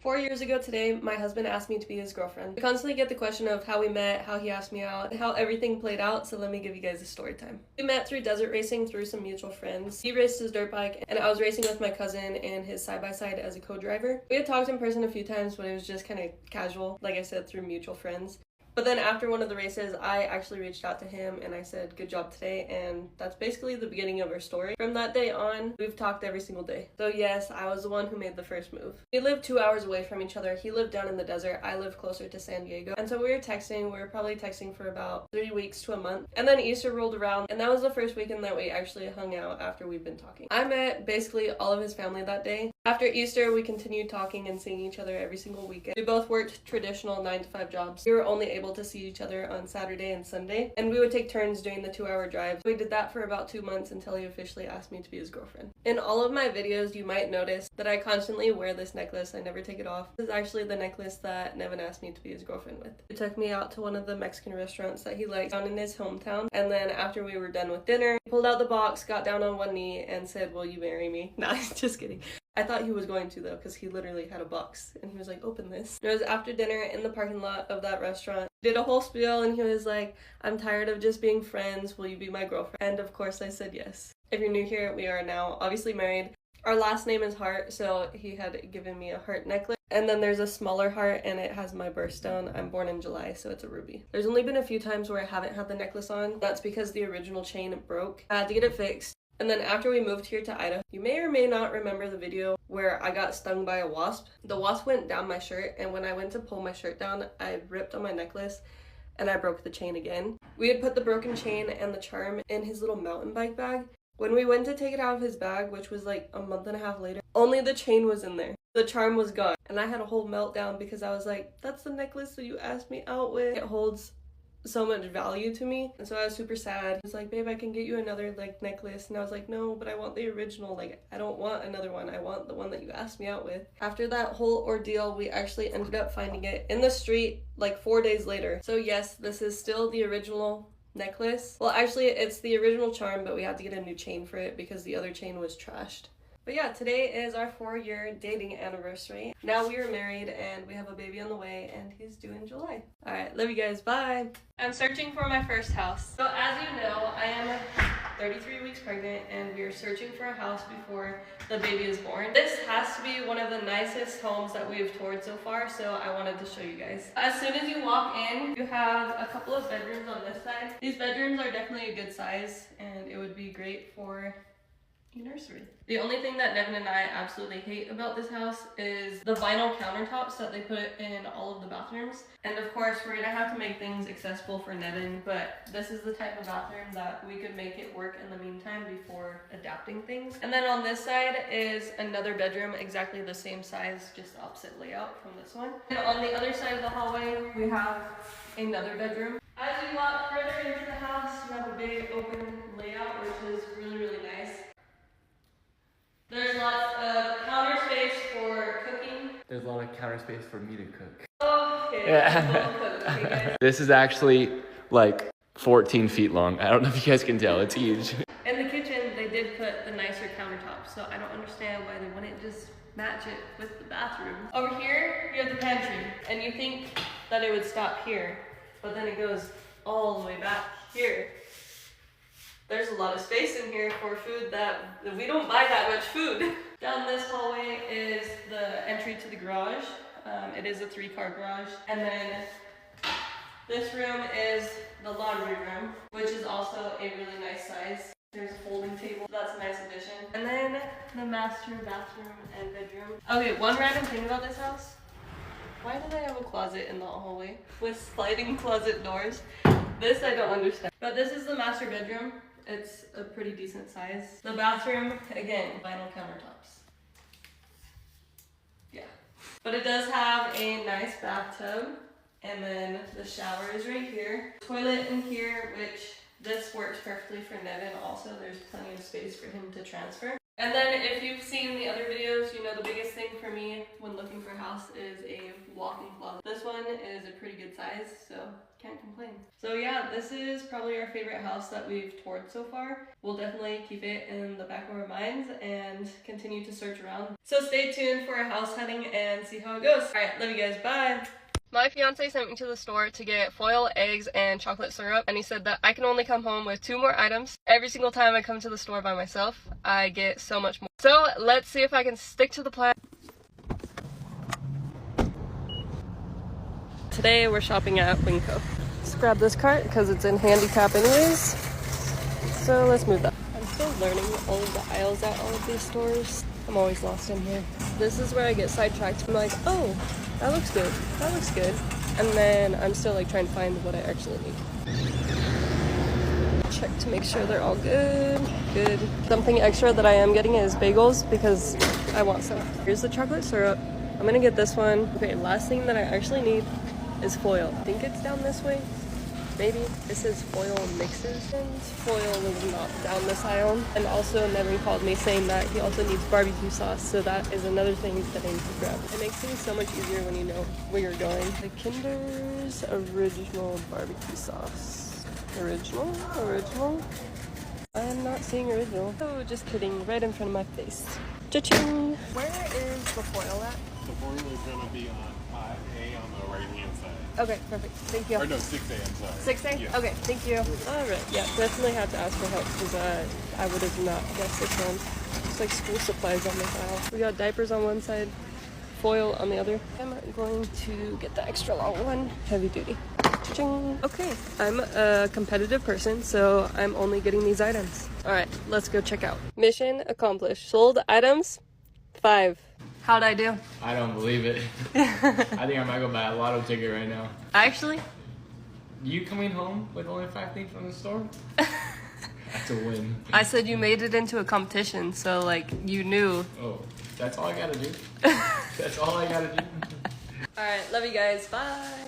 4 years ago today, my husband asked me to be his girlfriend. We constantly get the question of how we met, how he asked me out, how everything played out, so let me give you guys a story time. We met through desert racing through some mutual friends. He raced his dirt bike, and I was racing with my cousin and his side-by-side as a co-driver. We had talked in person a few times, but it was just kind of casual, like I said, through mutual friends. But then after one of the races, I actually reached out to him and I said, good job today, and that's basically the beginning of our story. From that day on, we've talked every single day. So yes, I was the one who made the first move. We lived 2 hours away from each other. He lived down in the desert, I lived closer to San Diego. And so we were probably texting for about 3 weeks to a month. And then Easter rolled around, and that was the first weekend that we actually hung out after we've been talking. I met basically all of his family that day. After Easter, we continued talking and seeing each other every single weekend. We both worked traditional 9-to-5 jobs. We were only able to see each other on Saturday and Sunday, and we would take turns doing the 2-hour drive. We did that for about 2 months until he officially asked me to be his girlfriend. In all of my videos, you might notice that I constantly wear this necklace. I never take it off. This is actually the necklace that Neven asked me to be his girlfriend with. He took me out to one of the Mexican restaurants that he likes down in his hometown, and then after we were done with dinner, he pulled out the box, got down on one knee, and said, "Will you marry me?" Nah, just kidding. I thought he was going to though, because he literally had a box and he was like, "Open this." It was after dinner in the parking lot of that restaurant. He did a whole spiel and he was like, "I'm tired of just being friends. Will you be my girlfriend?" And of course I said yes. If you're new here, we are now obviously married. Our last name is Hart, so he had given me a heart necklace. And then there's a smaller heart and it has my birthstone. I'm born in July, so it's a ruby. There's only been a few times where I haven't had the necklace on. That's because the original chain broke. I had to get it fixed. And then after we moved here to Idaho, you may or may not remember the video where I got stung by a wasp. The wasp went down my shirt, and when I went to pull my shirt down, I ripped on my necklace and I broke the chain again. We had put the broken chain and the charm in his little mountain bike bag. When we went to take it out of his bag, which was like a month and a half later, only the chain was in there. The charm was gone. And I had a whole meltdown because I was like, "That's the necklace that you asked me out with. It holds so much value to me." And so I was super sad. He was like, "Babe, I can get you another like necklace." And I was like, "No, but I want the original. Like, I don't want another one. I want the one that you asked me out with." After that whole ordeal, we actually ended up finding it in the street like 4 days later. So yes, this is still the original necklace. Well, actually it's the original charm, but we had to get a new chain for it because the other chain was trashed. But yeah, today is our 4-year dating anniversary. Now we are married and we have a baby on the way, and he's due in July. All right, love you guys, bye. I'm searching for my first house. So as you know, I am 33 weeks pregnant and we are searching for a house before the baby is born. This has to be one of the nicest homes that we have toured so far, so I wanted to show you guys. As soon as you walk in, you have a couple of bedrooms on this side. These bedrooms are definitely a good size and it would be great for nursery. The only thing that Neven and I absolutely hate about this house is the vinyl countertops that they put in all of the bathrooms. And of course, we're gonna have to make things accessible for Neven, but this is the type of bathroom that we could make it work in the meantime before adapting things. And then on this side is another bedroom, exactly the same size, just opposite layout from this one. And on the other side of the hallway, we have another bedroom. As you walk further into the house, you have a big open layout, which is really, really nice. There's lots of counter space for cooking. There's a lot of counter space for me to cook. Okay, Yeah. cook, okay, guys. This is actually like 14 feet long. I don't know if you guys can tell, it's huge. In the kitchen, they did put the nicer countertops, so I don't understand why they wouldn't just match it with the bathroom. Over here, you have the pantry, and you think that it would stop here, but then it goes all the way back here. There's a lot of space in here for food that we don't buy that much food. Down this hallway is the entry to the garage. It is a 3-car garage. And then this room is the laundry room, which is also a really nice size. There's a folding table, that's a nice addition. And then the master bathroom and bedroom. Okay, one random thing about this house. Why do they have a closet in the hallway with sliding closet doors? This I don't understand. But this is the master bedroom. It's a pretty decent size. The bathroom, again, vinyl countertops. Yeah. But it does have a nice bathtub. And then the shower is right here. Toilet in here, which this works perfectly for Neven. Also, there's plenty of space for him to transfer. And then if you've seen the other videos, you know the biggest thing for me when looking for a house is a walk-in closet. This one is a pretty good size, so can't complain. So yeah, this is probably our favorite house that we've toured so far. We'll definitely keep it in the back of our minds and continue to search around. So stay tuned for our house hunting and see how it goes. Alright, love you guys, bye! My fiance sent me to the store to get foil, eggs, and chocolate syrup, and he said that I can only come home with 2 more items. Every single time I come to the store by myself, I get so much more. So let's see if I can stick to the plan. Today we're shopping at Winco. Let's grab this cart because it's in handicap anyways. So let's move that. I'm still learning all of the aisles at all of these stores. I'm always lost in here. This is where I get sidetracked. I'm like, oh, that looks good. That looks good. And then I'm still like trying to find what I actually need. Check to make sure they're all good. Good. Something extra that I am getting is bagels because I want some. Here's the chocolate syrup. I'm gonna get this one. Okay, last thing that I actually need is foil. I think it's down this way. Maybe. This is foil mixes. And foil is not down this aisle. And also Neven called me saying that he also needs barbecue sauce. So that is another thing that I need to grab. It makes things so much easier when you know where you're going. The Kinder's original barbecue sauce. Original? I'm not seeing original. Oh, just kidding. Right in front of my face. Cha-ching! Where is the foil at? The foil is going to be on 5A on the right-hand side. Okay, perfect. Thank you. Or no, 6A, I'm sorry. 6A? Yeah. Okay, thank you. Alright, yeah, definitely had to ask for help because I would have not guessed this one. It's like school supplies on this aisle. We got diapers on one side, foil on the other. I'm going to get the extra long one, heavy duty. Cha-ching. Okay, I'm a competitive person, so I'm only getting these items. Alright, let's go check out. Mission accomplished. Sold items 5. How'd I do? I don't believe it. I think I might go buy a lotto ticket right now. Actually? You coming home with only 5 things from the store? That's a win. I said you made it into a competition, so like you knew. Oh, that's all I gotta do. That's all I gotta do. Alright, love you guys. Bye.